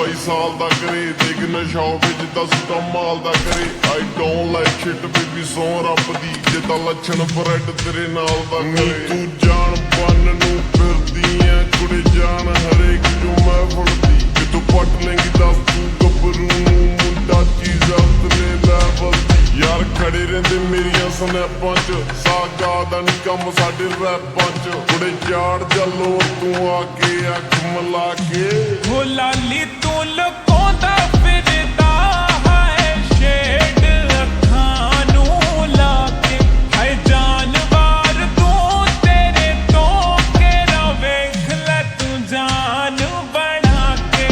22 ਸਾਲ ਦਾ ਕਰੇ ਦੇਖ ਨਸ਼ਾ ਵਿੱਚ 10 ਕਮਾਲ ਦਾ ਕਰੇ I don't like shit baby ਸੌ ਰੱਬ ਦੀ ਜੇ ਤਾਂ ਲੱਛਣ ਫਰੈਡ ਤੇਰੇ ਨਾਲ ਦਾ ਕਰੇ ਤੂੰ ਜਾਣ ਬੰਨ ਨੂੰ ਫਿਰਦੀ ਐ ਕੁੜੇ ਜਾਣ ਹਰੇਕ ਜੋ ਮੈਂ ਫੜਦੀ ਕਿ ਤੂੰ ਪੱਟ ਲੈਂਗੀ ਦੱਸ ਤੂੰ ਗੱਭਰੂ ਨੂੰ ਮੁੰਡਾ ਚੀਜ਼ ਆਪਣੇ ਲੈਵਲ ਯਾਰ ਖੜੇ ਰਹਿੰਦੇ ਮੇਰੀਆਂ ਸਨੈਪਾਂ ਚ ਸਾਗਾ ਦਾ ਨੀ ਕੰਮ ਸਾਡੇ ਰੈਪਾਂ ਚ ਕੁੜੇ ਝਾੜ ਜੱਲੋ ਤੂੰ ਆ ਕੇ ਅੱਖ ਮਲਾ ਕੇ ਹੋ ਲਾਲੀ ਤੂੰ ਲੁਕਾਉਂਦਾ ਫਿਰਦਾ ਹੈ ਸ਼ੇਡ ਅੱਖਾਂ ਨੂੰ ਲਾ ਕੇ ਹੈ ਜਾਨਵਰ ਤੂੰ ਤੇਰੇ ਤੋਂ ਕਿਹੜਾ ਵੇਖ ਲੈ ਤੂੰ ਜਾਨ ਬਣਾ ਕੇ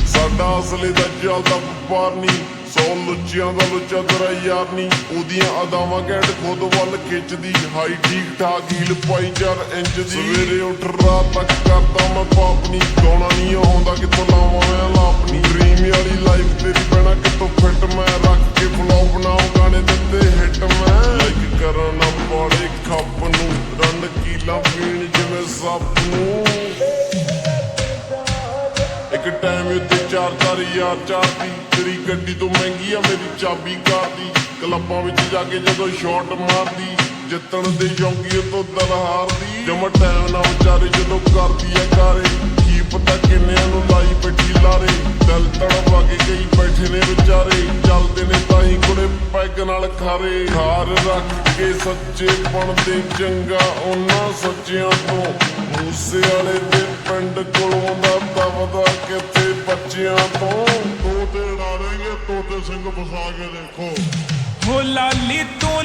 ਸਾਡਾ ਅਸਲੇ ਦਾ ਚੱਲਦਾ ਵਪਾਰ ਨੀ ਸੌ ਲੁੱਚਿਆਂ ਦਾ ਲੁੱਚਾ ਤੇਰਾ ਯਾਰ ਨੀ ਉਹਦੀਆਂ ਅਦਾਵਾਂ ਘੈਂਟ ਖੁਦ ਵੱਲ ਖਿੱਚਦੀ ਹਾਈ ਠੀਕ ਠਾਕ ਹੀਲ ਪਾਈ 4 ਇੰਚ ਦੀ ਸਵੇਰੇ ਉੱਠ ਰਾਤ ਤੱਕ ਕਰਦਾ ਮੈਂ ਪਾਪ ਨੀ ਗਾਉਣਾ ਨੀ ਆਉਂਦਾ ਕਿੱਥੋਂ ਲਾਵਾਂ ਮੈਂ ਲਾਪਨੀ ਡ੍ਰੀਮ ਵਾਲੀ ਲਾਈਫ ਤੇਰੀ ਬਹਿਣਾ ਕਿੱਥੋਂ ਫਿੱਟ ਮੈਂ ਰੱਖ ਕੇ ਫਲੋ ਬਣਾਉ ਗਾਣੇ ਦਿੱਤੇ ਹਿੱਟ ਮੈਂ ਲਾਈਕ ਕਰਾਂ ਨਾ ਪਾੜੇ ਖੱਪ ਨੂੰ ਰੰਡ ਕੀਲਾ ਪੀਣ ਜਿਵੇਂ ਸੱਪ ਨੂੰ ਇੱਕ ਟਾਈਮ ਉੱਤੇ 4-4 ਯਾਰ ਚਾਹਦੀ ਤੇਰੀ ਗੱਡੀ ਤੋਂ ਮਹਿੰਗੀ ਆ ਮੇਰੀ ਚਾਬੀ ਕਾਰ ਦੀ ਕਲੱਬਾਂ ਵਿੱਚ ਜਾ ਕੇ ਜਦੋਂ ਸ਼ਾਟ ਮਾਰਦੀ ਜਿੱਤਣ ਦੇ ਸ਼ੌਂਕੀ ਤੋਂ ਦਿਲ ਹਾਰਦੀ ਜਮਾ ਟਾਈਮ ਨਾ ਵਿਚਾਰੇ ਜਦੋਂ ਕਰਦੀ ਆ ਕਾਰੇ ਕੀ ਪਤਾ ਕਿੰਨਿਆਂ ਨੂੰ ਲਾਈ ਬੈਠੀ ਲਾਰੇ ਦਿਲ ਤੜਵਾ ਕੇ ਕਈ ਬੈਠੇ ਨੇ ਵਿਚਾਰੇ ਚੱਲਦੇ ਨੇ ਤਾਂ ਹੀ ਕੁੜੇ ਪੈਗ ਨਾਲ ਖਾਰੇ ਖਾਰ ਰੱਖ ਕੇ ਸੱਚੇ ਬਣਦੇ ਚੰਗਾ ਉਹਨਾਂ ਸੱਚਿਆਂ ਤੋਂ ਮੂਸੇ ਵਾਲੇ ਦੇ ਪਿੰਡ ਕੋਲੋਂ ਦਾ ਦਬਦਾ ਕਿੱਥੇ ਬੱਚਿਆਂ ਤੋਂ ਤੋਤੇ ਡਾਲੇਂਗੇ ਤੋਤੇ ਸਿੰਘ ਫਸਾ ਕੇ ਦੇਖੋ ਹੋ ਲਾਲੀ ਤੂੰ